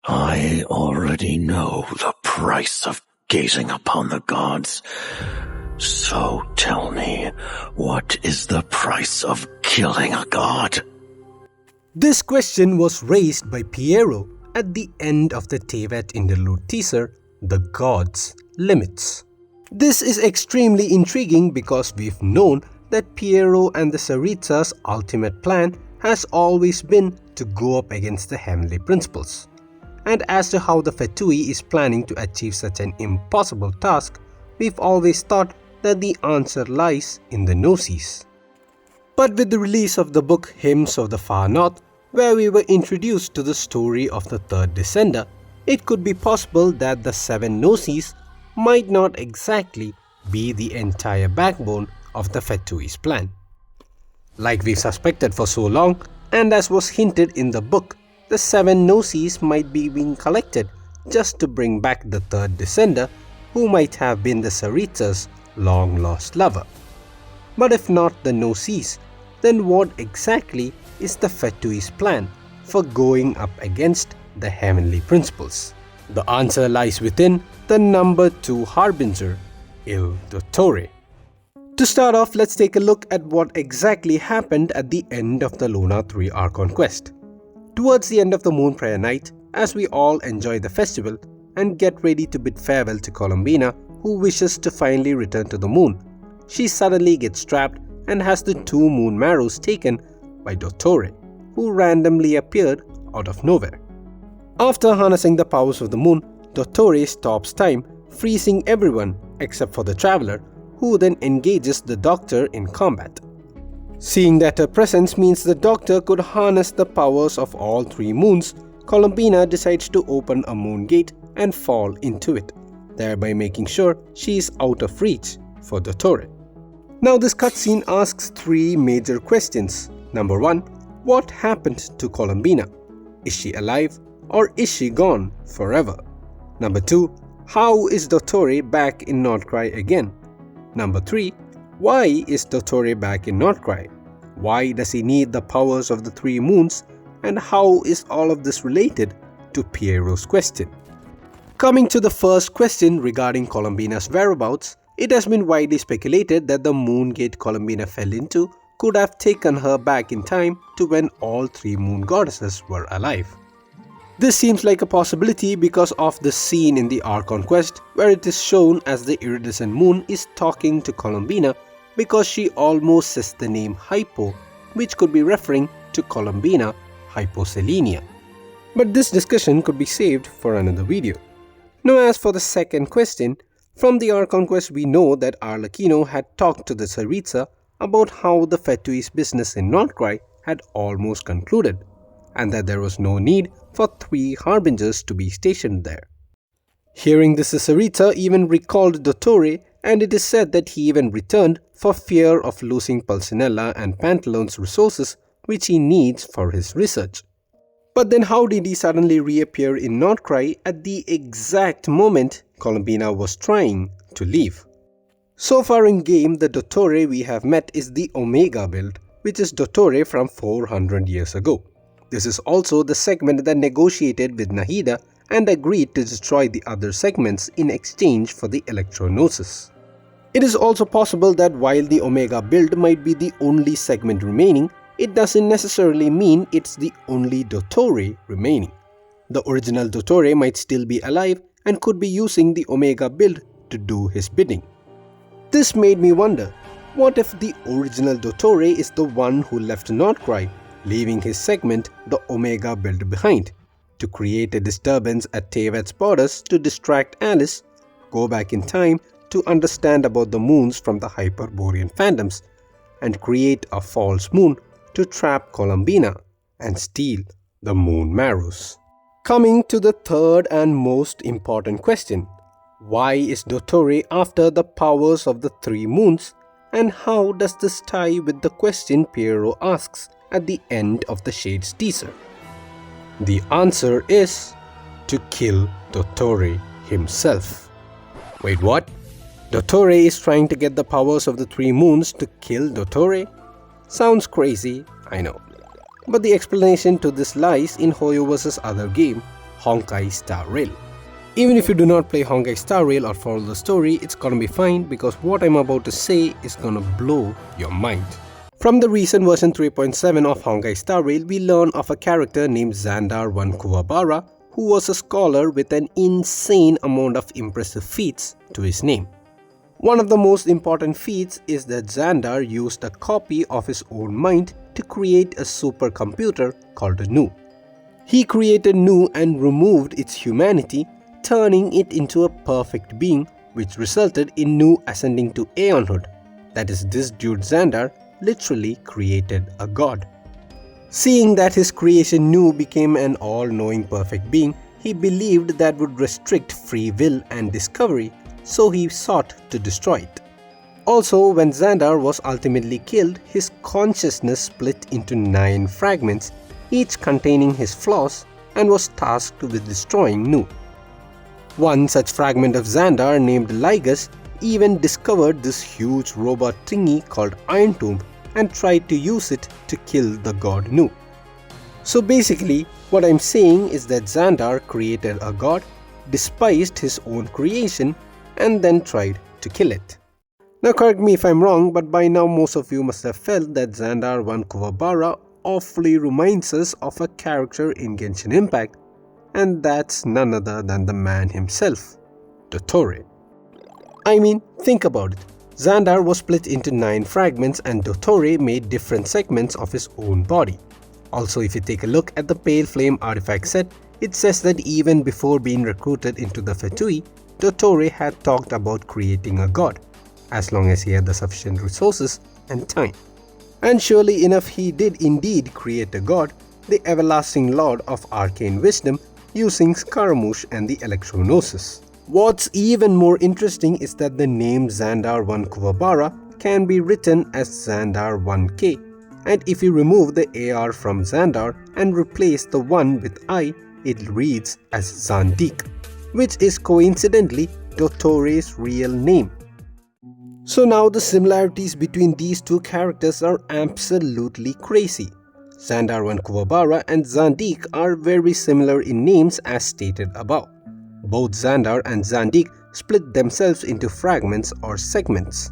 I already know the price of gazing upon the gods. So tell me, what is the price of killing a god? This question was raised by Pierro at the end of the Tevat interlude teaser, The Gods' Limits. This is extremely intriguing because we've known that Pierro and the Tsaritsa's ultimate plan has always been to go up against the heavenly principles. And as to how the Fatui is planning to achieve such an impossible task, we've always thought that the answer lies in the Gnoses. But with the release of the book Hymns of the Far North, where we were introduced to the story of the third descender, it could be possible that the 7 Gnoses might not exactly be the entire backbone of the Fatui's plan. Like we suspected for so long, and as was hinted in the book, the 7 Gnoses might be being collected just to bring back the third descender, who might have been the Tsaritsa's long-lost lover. But if not the Gnoses, then what exactly is the Fatui's plan for going up against the heavenly principles? The answer lies within the number 2 harbinger, Il Dottore. To start off, let's take a look at what exactly happened at the end of the Luna 3 Archon quest. Towards the end of the Moon Prayer Night, as we all enjoy the festival and get ready to bid farewell to Columbina, who wishes to finally return to the moon, she suddenly gets trapped and has the 2 moon marrows taken by Dottore, who randomly appeared out of nowhere. After harnessing the powers of the moon, Dottore stops time, freezing everyone except for the traveler, who then engages the doctor in combat. Seeing that her presence means the doctor could harness the powers of all 3 moons, Columbina decides to open a moon gate and fall into it, thereby making sure she is out of reach for Dottore. Now this cutscene asks 3 major questions. Number 1, what happened to Columbina? Is she alive or is she gone forever? Number 2, how is Dottore back in Nod Krai again? Number 3, why is Dottore back in Nod Krai? Why does he need the powers of the 3 moons, and how is all of this related to Pierro's question? Coming to the first question regarding Columbina's whereabouts, it has been widely speculated that the moon gate Columbina fell into could have taken her back in time to when all 3 moon goddesses were alive. This seems like a possibility because of the scene in the Archon quest where it is shown as the iridescent moon is talking to Columbina because she almost says the name Hypo, which could be referring to Columbina Hyposelenia. But this discussion could be saved for another video. Now as for the second question, from the Archon quest we know that Arlecchino had talked to the Tsaritsa about how the Fatui's business in Nod Krai had almost concluded, and that there was no need for 3 harbingers to be stationed there. Hearing this, the Tsaritsa even recalled Dottore, and it is said that he even returned for fear of losing Pulcinella and Pantaloon's resources which he needs for his research. But then how did he suddenly reappear in Nod Krai at the exact moment Columbina was trying to leave? So far in game, the Dottore we have met is the Omega build, which is Dottore from 400 years ago. This is also the segment that negotiated with Nahida and agreed to destroy the other segments in exchange for the Electro-Gnosis. It is also possible that while the Omega build might be the only segment remaining, it doesn't necessarily mean it's the only Dottore remaining. The original Dottore might still be alive and could be using the Omega build to do his bidding. This made me wonder, what if the original Dottore is the one who left Nod Krai, leaving his segment, the Omega build, behind, to create a disturbance at Tevat's borders to distract Alice, go back in time to understand about the moons from the Hyperborean phantoms, and create a false moon to trap Columbina and steal the moon marrows. Coming to the third and most important question, why is Dottore after the powers of the 3 moons, and how does this tie with the question Pierro asks at the end of the Shades teaser? The answer is to kill Dottore himself. Wait, what? Dottore is trying to get the powers of the 3 moons to kill Dottore? Sounds crazy, I know. But the explanation to this lies in Hoyoverse's other game, Honkai Star Rail. Even if you do not play Honkai Star Rail or follow the story, it's gonna be fine because what I'm about to say is gonna blow your mind. From the recent version 3.7 of Honkai Star Rail, we learn of a character named Xandar I Kuwabara, who was a scholar with an insane amount of impressive feats to his name. One of the most important feats is that Xandar used a copy of his own mind to create a supercomputer called a Nu. He created Nu and removed its humanity, turning it into a perfect being, which resulted in Nu ascending to Aeonhood. That is, this dude Xandar literally created a god. Seeing that his creation Nu became an all-knowing perfect being, he believed that would restrict free will and discovery, so he sought to destroy it. Also, when Xandar was ultimately killed, his consciousness split into 9 fragments, each containing his flaws, and was tasked with destroying Nu. One such fragment of Xandar, named Ligus, even discovered this huge robot thingy called Iron Tomb and tried to use it to kill the god Nu. So basically, what I'm saying is that Xandar created a god, despised his own creation, and then tried to kill it. Now correct me if I'm wrong, but by now most of you must have felt that Xandar I Kuwabara awfully reminds us of a character in Genshin Impact, and that's none other than the man himself, Dottore. I mean, think about it. Xandar was split into 9 fragments and Dottore made different segments of his own body. Also, if you take a look at the Pale Flame artifact set, it says that even before being recruited into the Fatui, Dottore had talked about creating a god, as long as he had the sufficient resources and time. And surely enough, he did indeed create a god, the everlasting lord of arcane wisdom, using Scaramouche and the Gnoses. What's even more interesting is that the name Xandar I Kuwabara can be written as Xandar 1K, and if you remove the AR from Xandar and replace the 1 with I, it reads as Zandik, which is coincidentally Dottore's real name. So now the similarities between these two characters are absolutely crazy. Xandar I Kuwabara and Zandik are very similar in names as stated above. Both Xandar and Zandik split themselves into fragments or segments.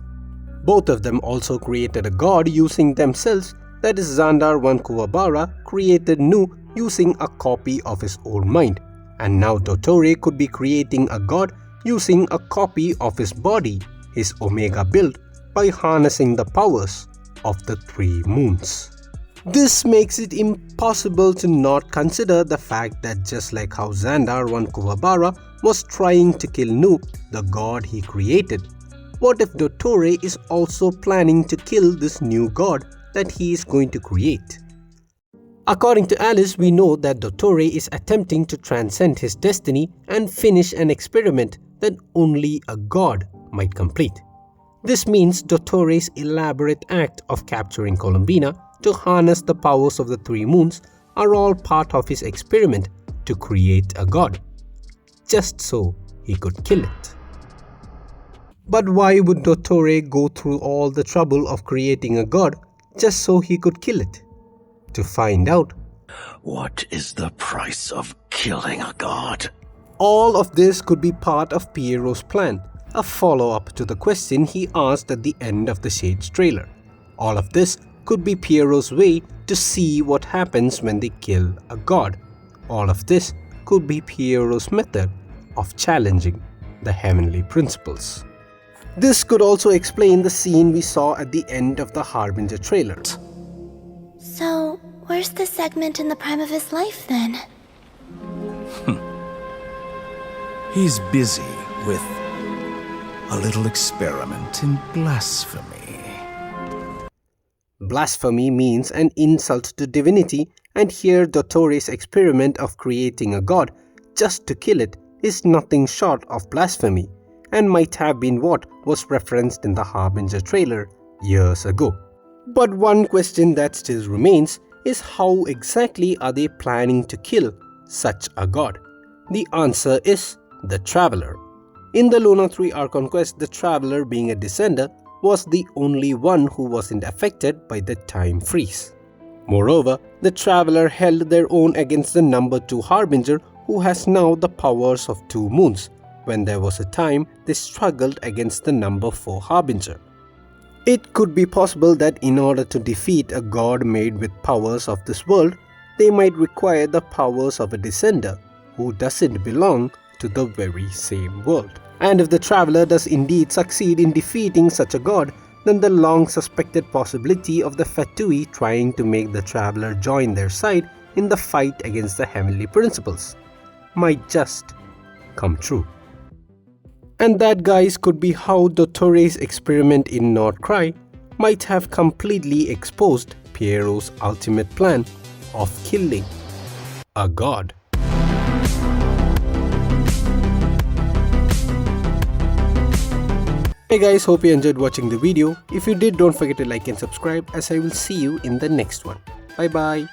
Both of them also created a god using themselves, that is, Xandar I Kuwabara created Nu using a copy of his own mind, and now Dottore could be creating a god using a copy of his body, his Omega build, by harnessing the powers of the 3 moons. This makes it impossible to not consider the fact that just like how Xandar I Kuwabara was trying to kill Nu, the god he created, what if Dottore is also planning to kill this new god that he is going to create? According to Alice, we know that Dottore is attempting to transcend his destiny and finish an experiment that only a god might complete. This means Dottore's elaborate act of capturing Columbina to harness the powers of the 3 moons are all part of his experiment to create a god, just so he could kill it. But why would Dottore go through all the trouble of creating a god just so he could kill it? To find out. What is the price of killing a god? All of this could be part of Pierro's plan, a follow-up to the question he asked at the end of the Shades trailer. All of this could be Pierro's way to see what happens when they kill a god. All of this could be Pierro's method of challenging the heavenly principles. This could also explain the scene we saw at the end of the Harbinger trailer. So, where's the segment in the prime of his life then? He's busy with a little experiment in blasphemy. Blasphemy means an insult to divinity, and here Dottore's experiment of creating a god just to kill it is nothing short of blasphemy, and might have been what was referenced in the Harbinger trailer years ago. But one question that still remains is how exactly are they planning to kill such a god? The answer is the Traveler. In the Lunar 3 Archon quest, the Traveler, being a descender, was the only one who wasn't affected by the time freeze. Moreover, the Traveler held their own against the number 2 Harbinger, who has now the powers of 2 moons, when there was a time they struggled against the number 4 Harbinger. It could be possible that in order to defeat a god made with powers of this world, they might require the powers of a descender who doesn't belong to the very same world. And if the traveler does indeed succeed in defeating such a god, then the long suspected possibility of the Fatui trying to make the traveler join their side in the fight against the heavenly principles might just come true. And that, guys, could be how Dottore's experiment in Nod Krai might have completely exposed Pierro's ultimate plan of killing a god. Hey guys, hope you enjoyed watching the video. If you did, don't forget to like and subscribe, as I will see you in the next one. Bye bye.